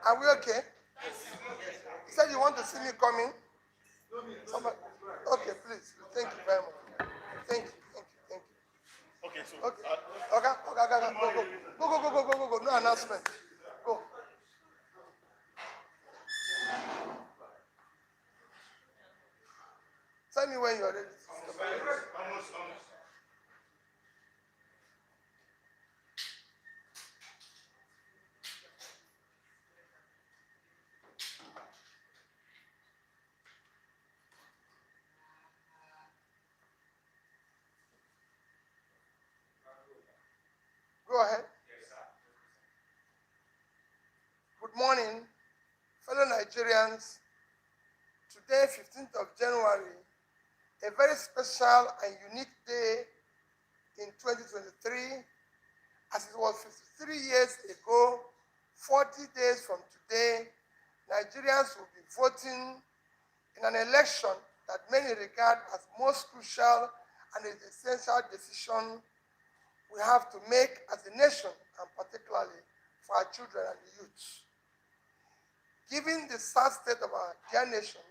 Are we okay? You said you want to see me coming? Somebody? Okay, please. Thank you very much. Thank you. Okay, so Okay. Okay. Go. No announcement. Go. Tell me when you're ready. almost. Go ahead. Good morning, fellow Nigerians. Today, 15th of January, a very special and unique day in 2023, as it was 53 years ago, 40 days from today, Nigerians will be voting in an election that many regard as most crucial and an essential decision we have to make as a nation, and particularly for our children and the youth. Given the sad state of our dear nation,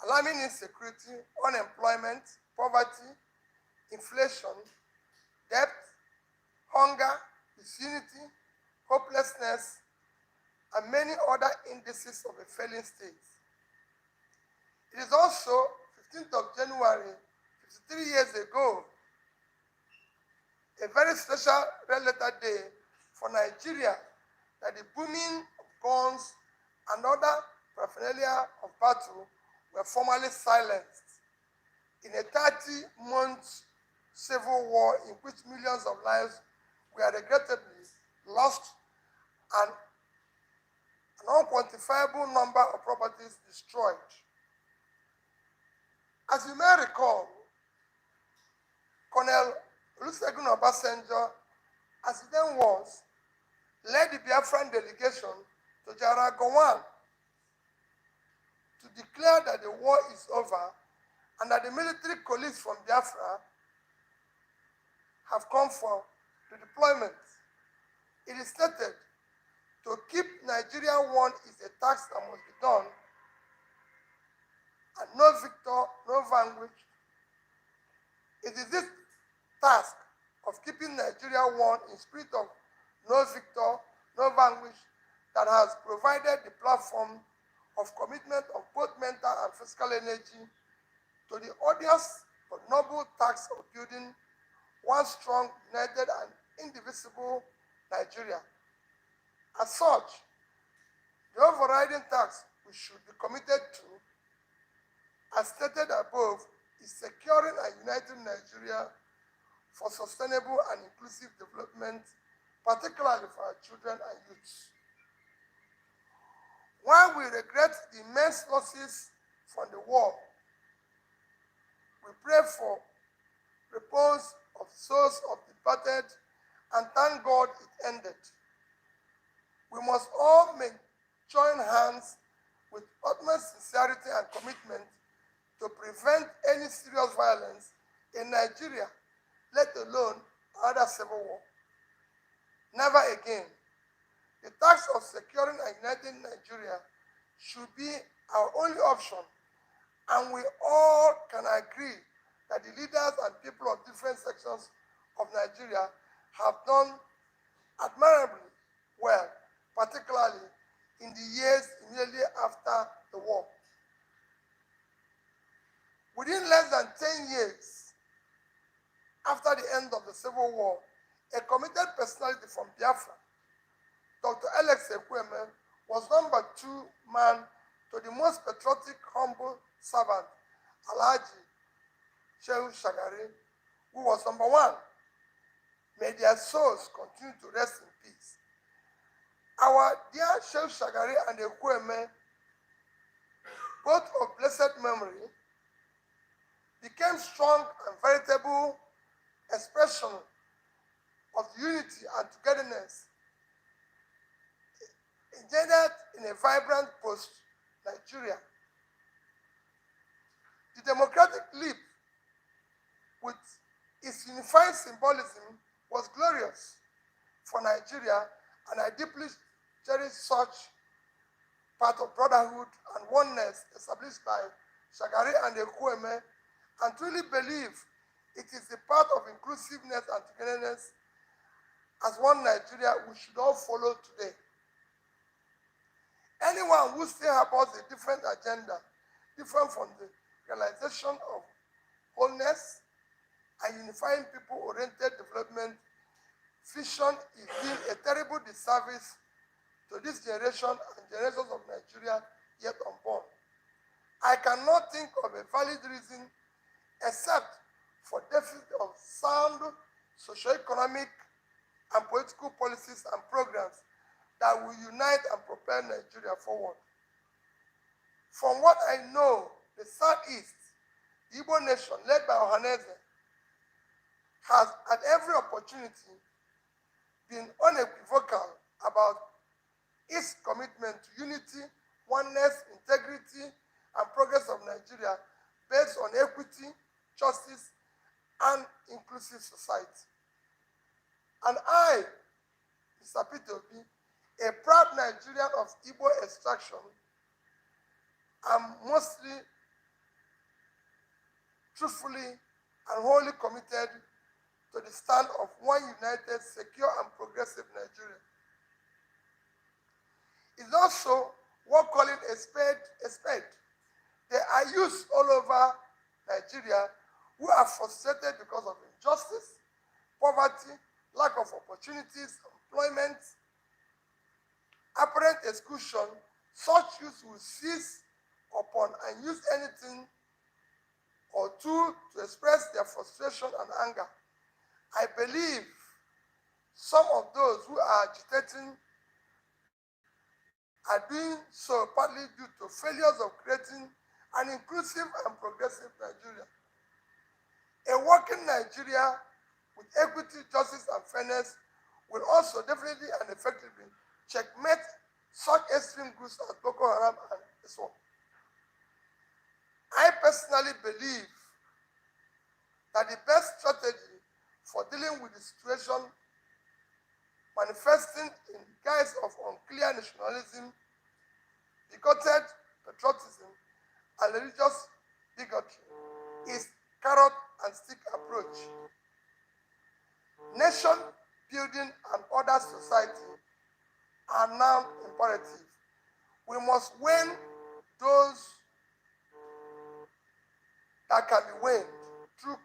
alarming insecurity, unemployment, poverty, inflation, debt, hunger, disunity, hopelessness, and many other indices of a failing state. It is also 15th of January, 53 years ago, a very special red letter day for Nigeria, that the booming of guns and other paraphernalia of battle were formally silenced in a 30-month civil war in which millions of lives were regrettably lost and an unquantifiable number of properties destroyed. As you may recall, Colonel Olusegun Obasanjo, as he then was, led the Biafran delegation to Jaragowan to declare that the war is over and that the military colleagues from Biafra have come for the deployment. It is stated to keep Nigeria one is a task that must be done, and no victor, no vanquished. It is this task of keeping Nigeria one in spirit of no victor, no vanquished, that has provided the platform of commitment of both mental and physical energy to the odious but noble task of building one strong, united, and indivisible Nigeria. As such, the overriding task we should be committed to, as stated above, is securing a united Nigeria for sustainable and inclusive development, particularly for our children and youths. While we regret the immense losses from the war, we pray for repose of souls of departed and thank God it ended. We must all join hands with utmost sincerity and commitment to prevent any serious violence in Nigeria, let alone other civil war. Never again. The task of securing a united Nigeria should be our only option, and we all can agree that the leaders and people of different sections of Nigeria have done admirably well, particularly in the years immediately after the war. Within less than 10 years after the end of the Civil War, a committed personality from Biafra, Dr. Alex Ekweme, was number 2 man to the most patriotic, humble servant, Alhaji Shehu Shagari, who was number 1. May their souls continue to rest in peace. Our dear Shehu Shagari and Ekweme, both of blessed memory, became strong and veritable expression of unity and togetherness engendered in a vibrant post-Nigeria. The democratic leap, with its unifying symbolism, was glorious for Nigeria, and I deeply cherish such part of brotherhood and oneness established by Shagari and Ekweme, and truly believe it is a part of inclusiveness and togetherness as one Nigeria we should all follow today. Anyone who still harbors a different agenda, different from the realization of wholeness and unifying people-oriented development vision is doing a terrible disservice to this generation and generations of Nigeria yet unborn. I cannot think of a valid reason except for deficit of sound socio-economic and political policies and programs that will unite and propel Nigeria forward. From what I know, the Southeast, the Igbo nation led by Ohaneze, has at every opportunity been unequivocal about its commitment to unity, oneness, integrity, and progress of Nigeria based on equity, justice, and inclusive society. And I, Mr. Peter Obi, a proud Nigerian of Igbo extraction, am mostly, truthfully, and wholly committed to the stand of one united, secure, and progressive Nigeria. It's also worth calling a spade a spade. There are youths all over Nigeria who are frustrated because of injustice, poverty, lack of opportunities, employment, apparent exclusion. Such youths will seize upon and use anything or tool to express their frustration and anger. I believe some of those who are agitating are doing so partly due to failures of creating an inclusive and progressive Nigeria. A working Nigeria with equity, justice, and fairness will also definitely and effectively checkmate such extreme groups as Boko Haram and ISWAP. I personally believe that the best strategy for dealing with the situation manifesting in the guise of unclear nationalism, bigoted patriotism, and religious bigotry is carrot and stick approach. Nation building and order society are now imperative. We must win those that can be won through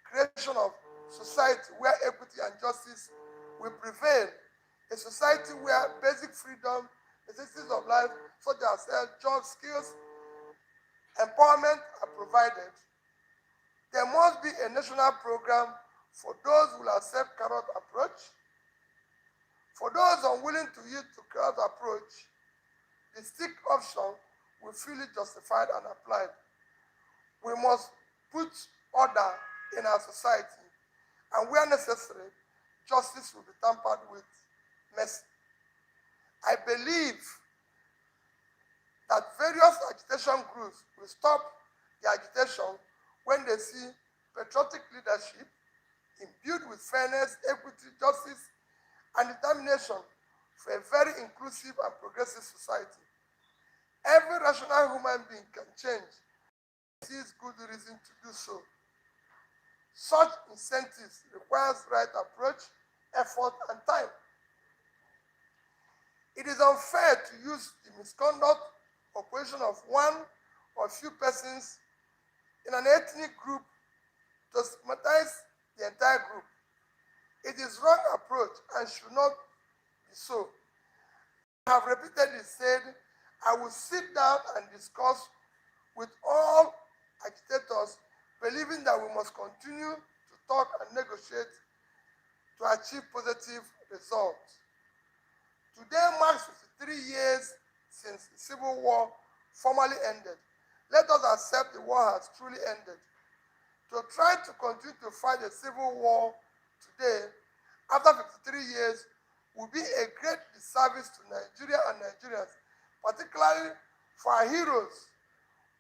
creation of society where equity and justice will prevail, a society where basic freedom, necessities of life, such as health, jobs, skills, empowerment are provided. There must be a national program for those who will accept carrot approach. For those unwilling to yield to carrot approach, the stick option will feel it justified and applied. We must put order in our society, and where necessary, justice will be tampered with mercy. I believe that various agitation groups will stop the agitation when they see patriotic leadership imbued with fairness, equity, justice, and determination for a very inclusive and progressive society. Every rational human being can change, sees good reason to do so. Such incentives requires right approach, effort, and time. It is unfair to use the misconduct or position of one or few persons in an ethnic group to stigmatize the entire group. It is wrong approach and should not be so. I have repeatedly said I will sit down and discuss with all agitators, believing that we must continue to talk and negotiate to achieve positive results. Today marks 53 years since the Civil War formally ended. Let us accept the war has truly ended. To try to continue to fight the Civil War today, after 53 years, will be a great disservice to Nigeria and Nigerians, particularly for our heroes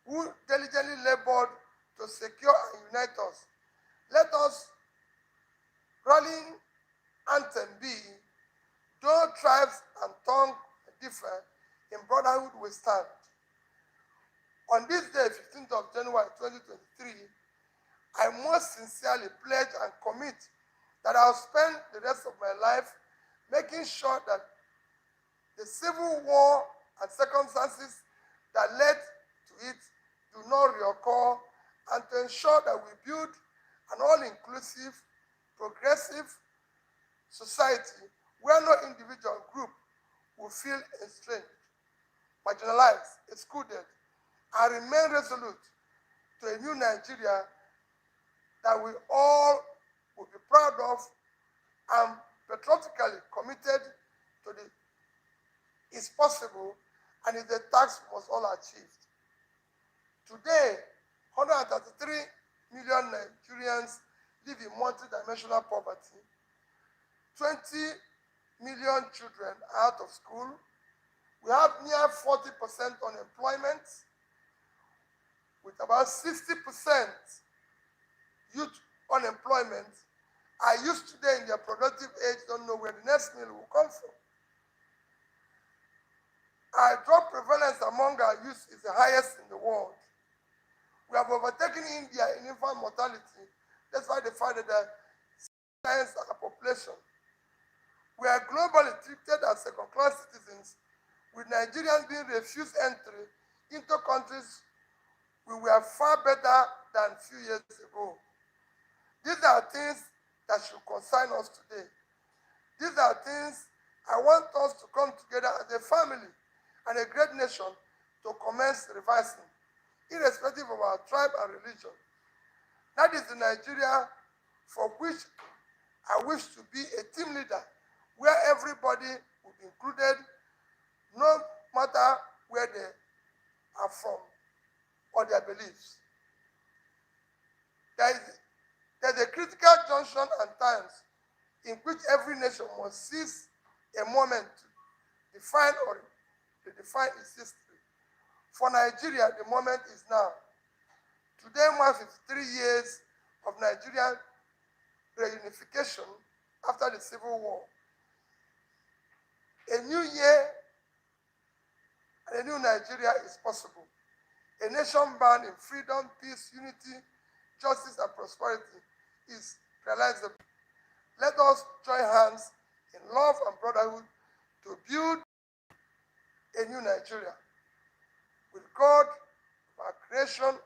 who diligently labored to secure and unite us. Let us rallying anthem be, though tribes and tongue differ, in brotherhood we stand. On this day, 15th of January 2023, I most sincerely pledge and commit that I'll spend the rest of my life making sure that the civil war and circumstances that led to it do not reoccur, and to ensure that we build an all-inclusive, progressive society where no individual group will feel estranged, marginalized, excluded, and remain resolute to a new Nigeria that we all will be proud of and patriotically committed to the is possible and is the task we must all achieve. Today, 133 million Nigerians live in multidimensional poverty. 20 million children are out of school. We have near 40% unemployment, with about 60% youth unemployment. Our youth today in their productive age don't know where the next meal will come from. Our drug prevalence among our youth is the highest in the world. We have overtaken India in infant mortality. That's why they find that science our population. We are globally treated as second-class citizens, with Nigerians being refused entry into countries we were far better than a few years ago. These are things that should concern us today. These are things I want us to come together as a family and a great nation to commence revising, irrespective of our tribe and religion. That is the Nigeria for which I wish to be a team leader, where everybody will be included, no matter where they are from or their beliefs. There's a critical junction and times in which every nation must seize a moment to define or redefine its history. For Nigeria, the moment is now. Today marks 53 years of Nigerian reunification after the Civil War. A new year and a new Nigeria is possible. A nation bound in freedom, peace, unity, justice, and prosperity is realizable. Let us join hands in love and brotherhood to build a new Nigeria with God, our creation,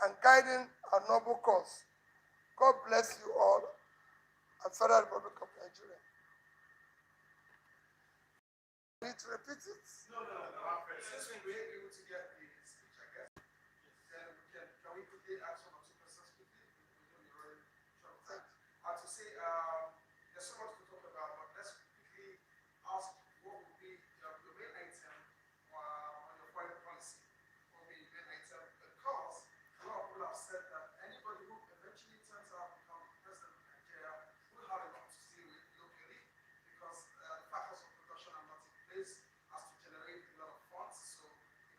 and guiding our noble cause. God bless you all, and Federal Republic of Nigeria. Need to repeat it? No. Since we were able to get the speech, I guess, then can we quickly ask one or two questions quickly? We don't need short time. To say, there's so much to talk about, but let's quickly ask what would be your main item on your foreign policy. What would be your main item? Because a lot of people have said that anybody who eventually turns out to become president of Nigeria will have a lot to say with locally, because the factors of production are not in place as to generate a lot of funds. So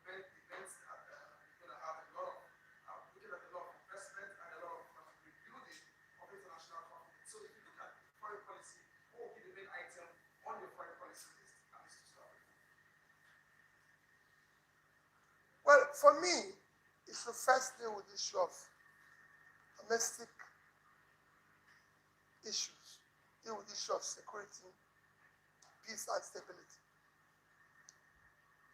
events that you're going to have a lot of looking at a lot of investment and a lot of rebuilding of international confidence. So if you look at foreign policy, what would be the main item on your foreign policy list, at least to start with? Well, for me, it's the first deal with the issue of domestic issues, deal with the issue of security, peace, and stability.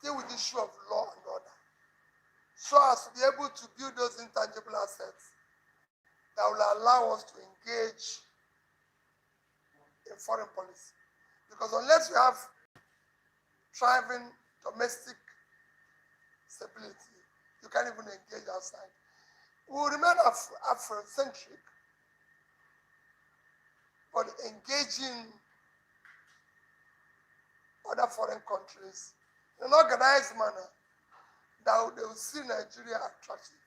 Deal with the issue of law and order, so as to be able to build those intangible assets that will allow us to engage in foreign policy. Because unless we have thriving domestic stability, you can't even engage outside. We will remain Afrocentric, but engaging other foreign countries in an organized manner that they will see Nigeria attractive.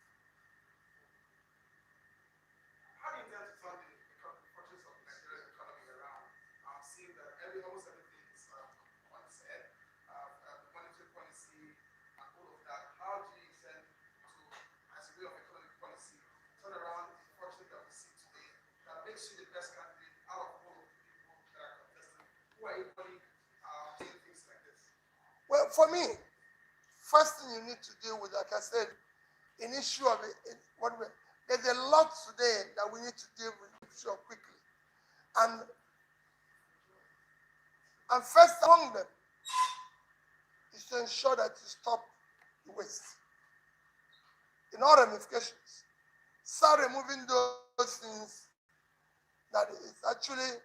How do you intend to turn the countries of Nigeria's economy around? Seeing that almost everything is on its head, the monetary policy and all of that. How do you intend to, as a way of economic policy, turn around the fortune that we see today that makes you the best candidate out of all of the people that are contesting, who are equally doing things like this? for me, first thing you need to deal with, like I said, an issue of there's a lot today that we need to deal with issue of quickly. And first among them is to ensure that you stop the waste in all ramifications. Start removing those things that is actually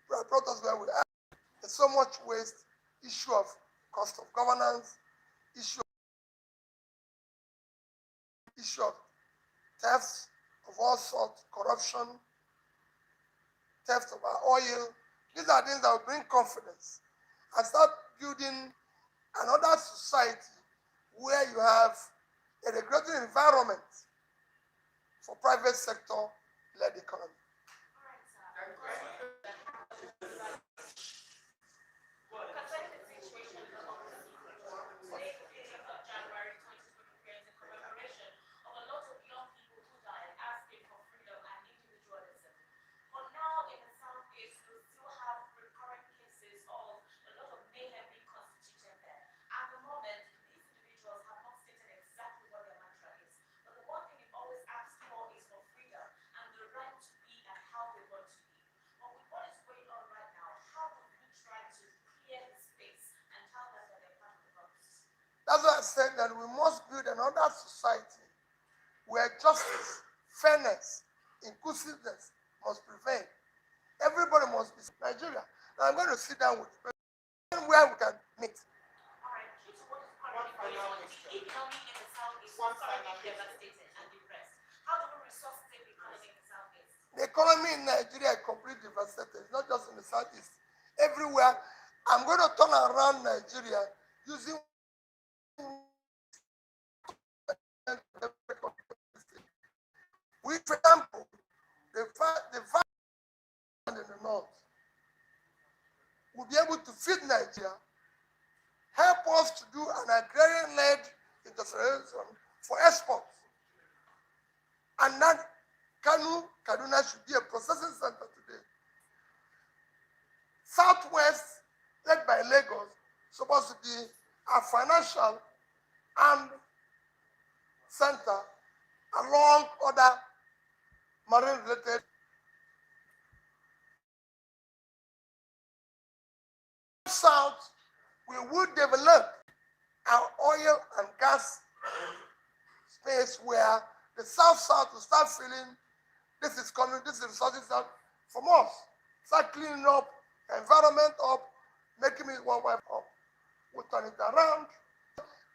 brought us where we are. There's so much waste, issue of cost of governance, issue of thefts of all sorts, corruption, theft of our oil. These are things that will bring confidence and start building another society where you have a regulated environment for private sector-led economy. That's why I said that we must build another society where justice, fairness, inclusiveness must prevail. Everybody must be Nigeria. Now I'm going to sit down with the president where we can meet. All right, due to what is currently going on, the economy in the South is currently devastated and depressed. How do we resuscitate the economy in the Southeast? The economy in Nigeria is completely devastated. It's not just in the Southeast. Everywhere. I'm going to turn around Nigeria using for example, the in the north will be able to feed Nigeria, help us to do an agrarian-led industrialization for exports. And that Kaduna should be a processing center today. Southwest, led by Lagos, supposed to be a financial and center along other marine-related. South, we will develop our oil and gas space where the South will start feeling this is coming, this is resources from us. Start cleaning up, environment up, making it one way up. We turn it around.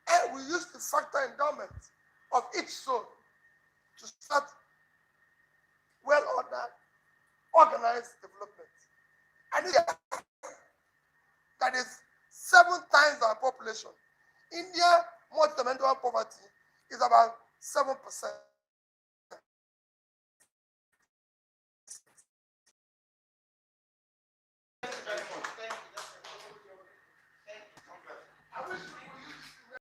And we use the factor endowment of each zone to start well-ordered, organized development. And that is 7 times our population. India, multi-dimensional poverty is about 7%.